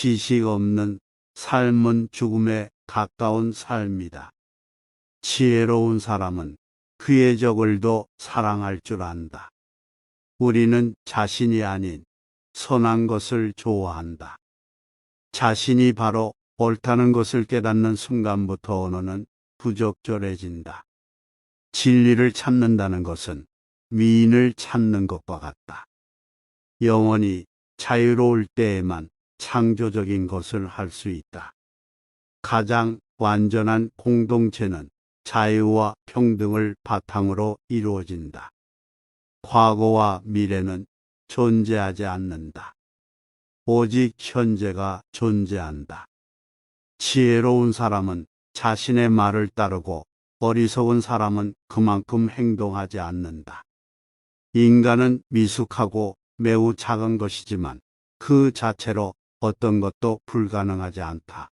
지식 없는 삶은 죽음에 가까운 삶이다. 지혜로운 사람은 그의 적을도 사랑할 줄 안다. 우리는 자신이 아닌 선한 것을 좋아한다. 자신이 바로 옳다는 것을 깨닫는 순간부터 언어는 부적절해진다. 진리를 찾는다는 것은 미인을 찾는 것과 같다. 영혼이 자유로울 때에만 창조적인 것을 할 수 있다. 가장 완전한 공동체는 자유와 평등을 바탕으로 이루어진다. 과거와 미래는 존재하지 않는다. 오직 현재가 존재한다. 지혜로운 사람은 자신의 말을 따르고 어리석은 사람은 그만큼 행동하지 않는다. 인간은 미숙하고 매우 작은 것이지만 그 자체로 어떤 것도 불가능하지 않다.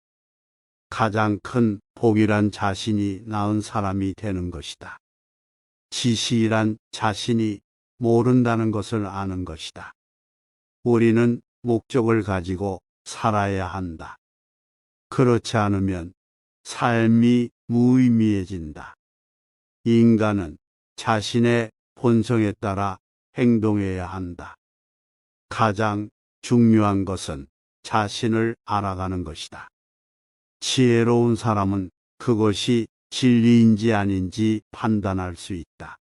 가장 큰 복이란 자신이 낳은 사람이 되는 것이다. 지식이란 자신이 모른다는 것을 아는 것이다. 우리는 목적을 가지고 살아야 한다. 그렇지 않으면 삶이 무의미해진다. 인간은 자신의 본성에 따라 행동해야 한다. 가장 중요한 것은 자신을 알아가는 것이다. 지혜로운 사람은 그것이 진리인지 아닌지 판단할 수 있다.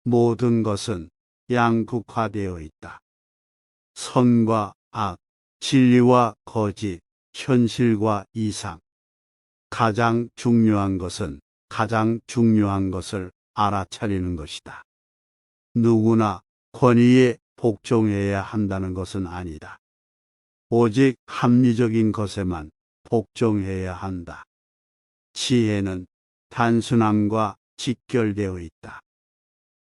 모든 것은 양극화되어 있다. 선과 악, 진리와 거짓, 현실과 이상. 가장 중요한 것은 가장 중요한 것을 알아차리는 것이다. 누구나 권위에 복종해야 한다는 것은 아니다. 오직 합리적인 것에만 복종해야 한다. 지혜는 단순함과 직결되어 있다.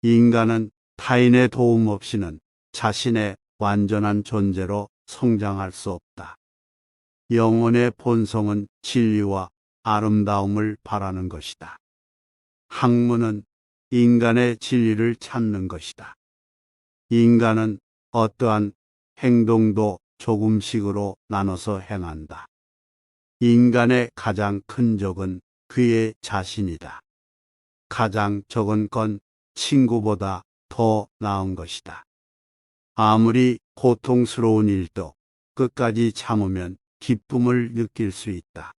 인간은 타인의 도움 없이는 자신의 완전한 존재로 성장할 수 없다. 영혼의 본성은 진리와 아름다움을 바라는 것이다. 학문은 인간의 진리를 찾는 것이다. 인간은 어떠한 행동도 조금씩으로 나눠서 행한다. 인간의 가장 큰 적은 그의 자신이다. 가장 적은 건 친구보다 더 나은 것이다. 아무리 고통스러운 일도 끝까지 참으면 기쁨을 느낄 수 있다.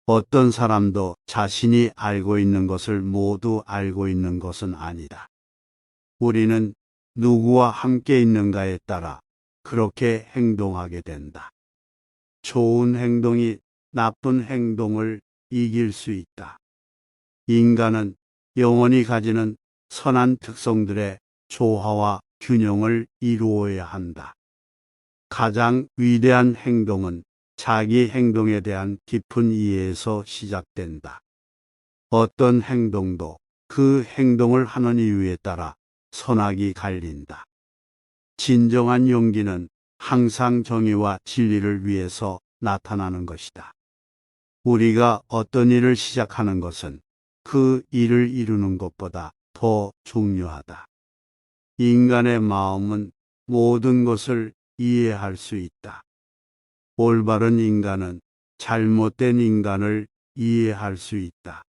어떤 사람도 자신이 알고 있는 것을 모두 알고 있는 것은 아니다. 우리는 누구와 함께 있는가에 따라 그렇게 행동하게 된다. 좋은 행동이 나쁜 행동을 이길 수 있다. 인간은 영원히 가지는 선한 특성들의 조화와 균형을 이루어야 한다. 가장 위대한 행동은 자기 행동에 대한 깊은 이해에서 시작된다. 어떤 행동도 그 행동을 하는 이유에 따라 선악이 갈린다. 진정한 용기는 항상 정의와 진리를 위해서 나타나는 것이다. 우리가 어떤 일을 시작하는 것은 그 일을 이루는 것보다 더 중요하다. 인간의 마음은 모든 것을 이해할 수 있다. 올바른 인간은 잘못된 인간을 이해할 수 있다.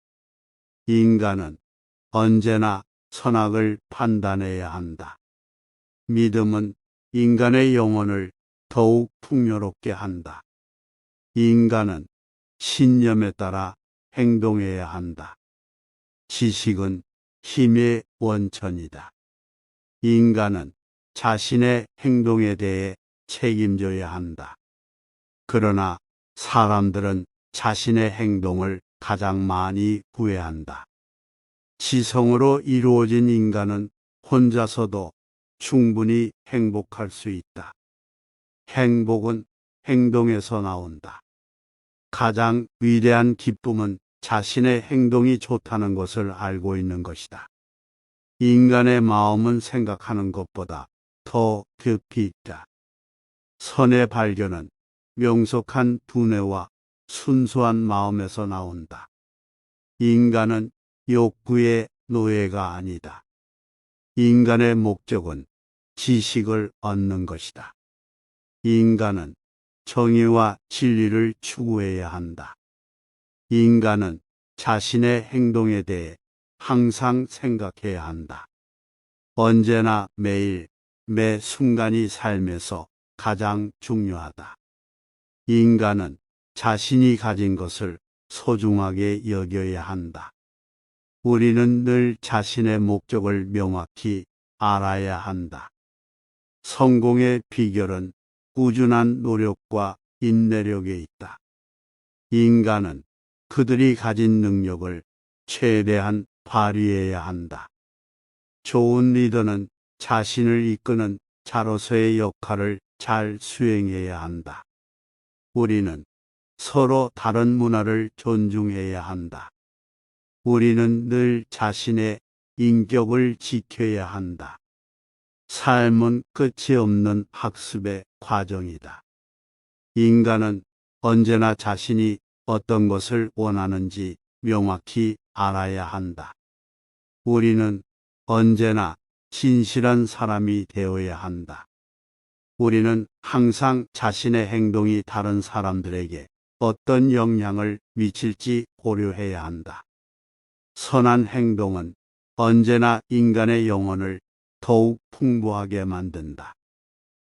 인간은 언제나 선악을 판단해야 한다. 믿음은 인간의 영혼을 더욱 풍요롭게 한다. 인간은 신념에 따라 행동해야 한다. 지식은 힘의 원천이다. 인간은 자신의 행동에 대해 책임져야 한다. 그러나 사람들은 자신의 행동을 가장 많이 후회한다. 지성으로 이루어진 인간은 혼자서도 충분히 행복할 수 있다. 행복은 행동에서 나온다. 가장 위대한 기쁨은 자신의 행동이 좋다는 것을 알고 있는 것이다. 인간의 마음은 생각하는 것보다 더 깊이 있다. 선의 발견은 명석한 두뇌와 순수한 마음에서 나온다. 인간은 욕구의 노예가 아니다. 인간의 목적은 지식을 얻는 것이다. 인간은 정의와 진리를 추구해야 한다. 인간은 자신의 행동에 대해 항상 생각해야 한다. 언제나 매일, 매 순간이 삶에서 가장 중요하다. 인간은 자신이 가진 것을 소중하게 여겨야 한다. 우리는 늘 자신의 목적을 명확히 알아야 한다. 성공의 비결은 꾸준한 노력과 인내력에 있다. 인간은 그들이 가진 능력을 최대한 발휘해야 한다. 좋은 리더는 자신을 이끄는 자로서의 역할을 잘 수행해야 한다. 우리는 서로 다른 문화를 존중해야 한다. 우리는 늘 자신의 인격을 지켜야 한다. 삶은 끝이 없는 학습의 과정이다. 인간은 언제나 자신이 어떤 것을 원하는지 명확히 알아야 한다. 우리는 언제나 진실한 사람이 되어야 한다. 우리는 항상 자신의 행동이 다른 사람들에게 어떤 영향을 미칠지 고려해야 한다. 선한 행동은 언제나 인간의 영혼을 더욱 풍부하게 만든다.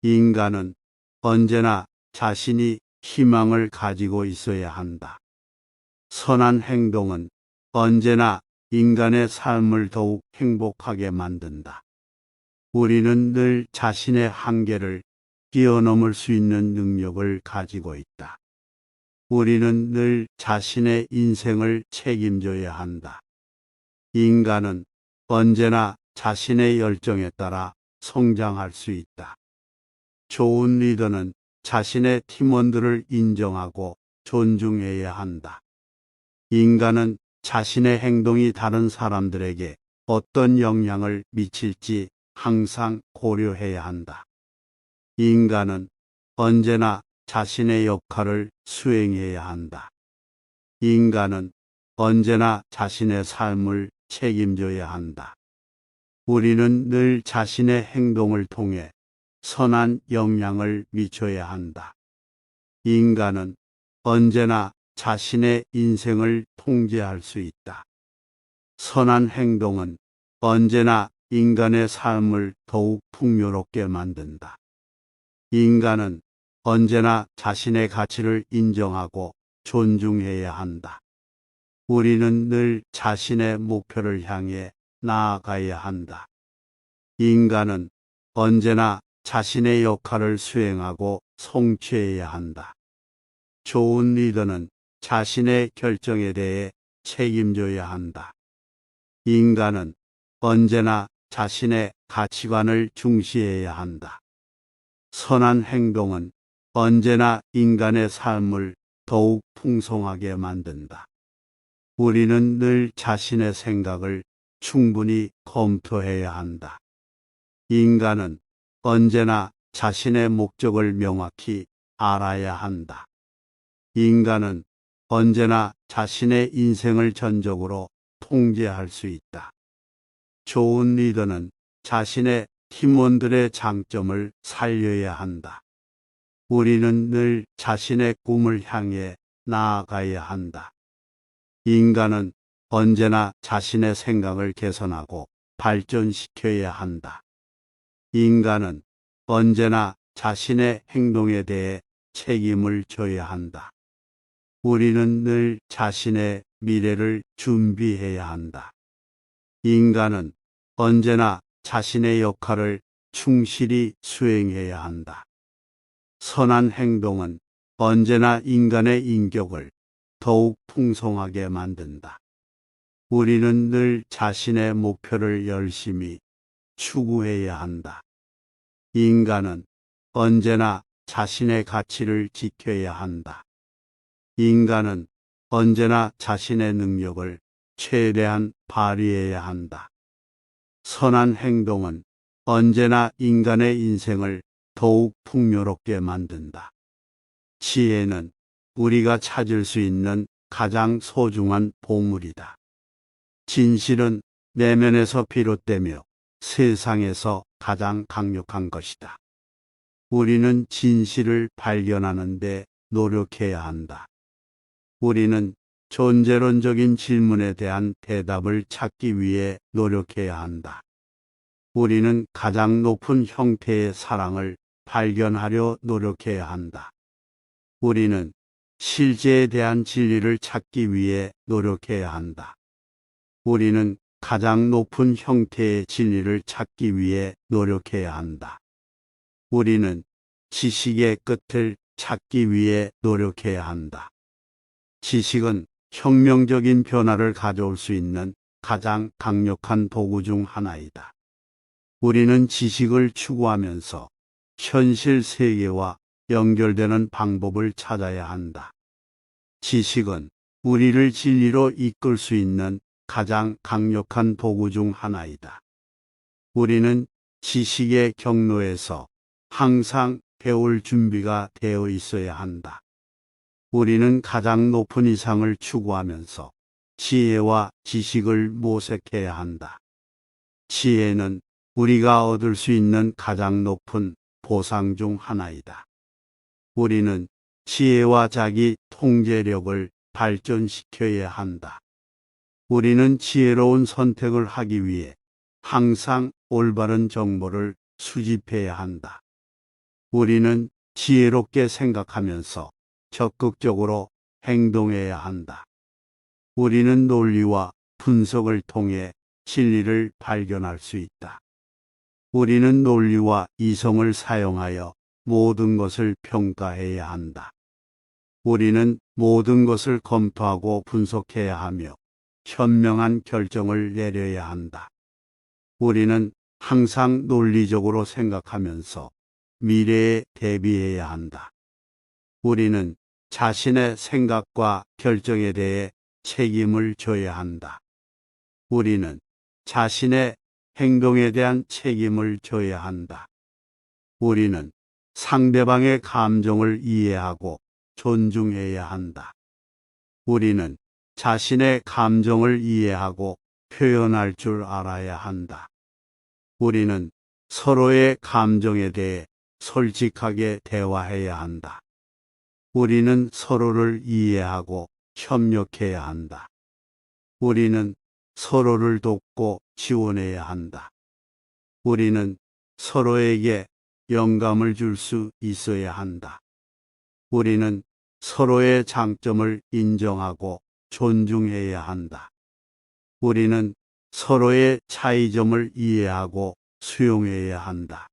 인간은 언제나 자신이 희망을 가지고 있어야 한다. 선한 행동은 언제나 인간의 삶을 더욱 행복하게 만든다. 우리는 늘 자신의 한계를 뛰어넘을 수 있는 능력을 가지고 있다. 우리는 늘 자신의 인생을 책임져야 한다. 인간은 언제나 자신의 열정에 따라 성장할 수 있다. 좋은 리더는 자신의 팀원들을 인정하고 존중해야 한다. 인간은 자신의 행동이 다른 사람들에게 어떤 영향을 미칠지 항상 고려해야 한다. 인간은 언제나 자신의 역할을 수행해야 한다. 인간은 언제나 자신의 삶을 책임져야 한다. 우리는 늘 자신의 행동을 통해 선한 영향을 미쳐야 한다. 인간은 언제나 자신의 인생을 통제할 수 있다. 선한 행동은 언제나 인간의 삶을 더욱 풍요롭게 만든다. 인간은 언제나 자신의 가치를 인정하고 존중해야 한다. 우리는 늘 자신의 목표를 향해 나아가야 한다. 인간은 언제나 자신의 역할을 수행하고 성취해야 한다. 좋은 리더는 자신의 결정에 대해 책임져야 한다. 인간은 언제나 자신의 가치관을 중시해야 한다. 선한 행동은 언제나 인간의 삶을 더욱 풍성하게 만든다. 우리는 늘 자신의 생각을 충분히 검토해야 한다. 인간은 언제나 자신의 목적을 명확히 알아야 한다. 인간은 언제나 자신의 인생을 전적으로 통제할 수 있다. 좋은 리더는 자신의 팀원들의 장점을 살려야 한다. 우리는 늘 자신의 꿈을 향해 나아가야 한다. 인간은 언제나 자신의 생각을 개선하고 발전시켜야 한다. 인간은 언제나 자신의 행동에 대해 책임을 져야 한다. 우리는 늘 자신의 미래를 준비해야 한다. 인간은 언제나 자신의 역할을 충실히 수행해야 한다. 선한 행동은 언제나 인간의 인격을 더욱 풍성하게 만든다. 우리는 늘 자신의 목표를 열심히 추구해야 한다. 인간은 언제나 자신의 가치를 지켜야 한다. 인간은 언제나 자신의 능력을 최대한 발휘해야 한다. 선한 행동은 언제나 인간의 인생을 더욱 풍요롭게 만든다. 지혜는 우리가 찾을 수 있는 가장 소중한 보물이다. 진실은 내면에서 비롯되며 세상에서 가장 강력한 것이다. 우리는 진실을 발견하는 데 노력해야 한다. 우리는 존재론적인 질문에 대한 대답을 찾기 위해 노력해야 한다. 우리는 가장 높은 형태의 사랑을 발견하려 노력해야 한다. 우리는 실제에 대한 진리를 찾기 위해 노력해야 한다. 우리는 가장 높은 형태의 진리를 찾기 위해 노력해야 한다. 우리는 지식의 끝을 찾기 위해 노력해야 한다. 지식은 혁명적인 변화를 가져올 수 있는 가장 강력한 도구 중 하나이다. 우리는 지식을 추구하면서 현실 세계와 연결되는 방법을 찾아야 한다. 지식은 우리를 진리로 이끌 수 있는 가장 강력한 도구 중 하나이다. 우리는 지식의 경로에서 항상 배울 준비가 되어 있어야 한다. 우리는 가장 높은 이상을 추구하면서 지혜와 지식을 모색해야 한다. 지혜는 우리가 얻을 수 있는 가장 높은 보상 중 하나이다. 우리는 지혜와 자기 통제력을 발전시켜야 한다. 우리는 지혜로운 선택을 하기 위해 항상 올바른 정보를 수집해야 한다. 우리는 지혜롭게 생각하면서 적극적으로 행동해야 한다. 우리는 논리와 분석을 통해 진리를 발견할 수 있다. 우리는 논리와 이성을 사용하여 모든 것을 평가해야 한다. 우리는 모든 것을 검토하고 분석해야 하며 현명한 결정을 내려야 한다. 우리는 항상 논리적으로 생각하면서 미래에 대비해야 한다. 우리는 자신의 생각과 결정에 대해 책임을 져야 한다. 우리는 자신의 행동에 대한 책임을 져야 한다. 우리는 상대방의 감정을 이해하고 존중해야 한다. 우리는 자신의 감정을 이해하고 표현할 줄 알아야 한다. 우리는 서로의 감정에 대해 솔직하게 대화해야 한다. 우리는 서로를 이해하고 협력해야 한다. 우리는 서로를 돕고 지원해야 한다. 우리는 서로에게 영감을 줄 수 있어야 한다. 우리는 서로의 장점을 인정하고 존중해야 한다. 우리는 서로의 차이점을 이해하고 수용해야 한다.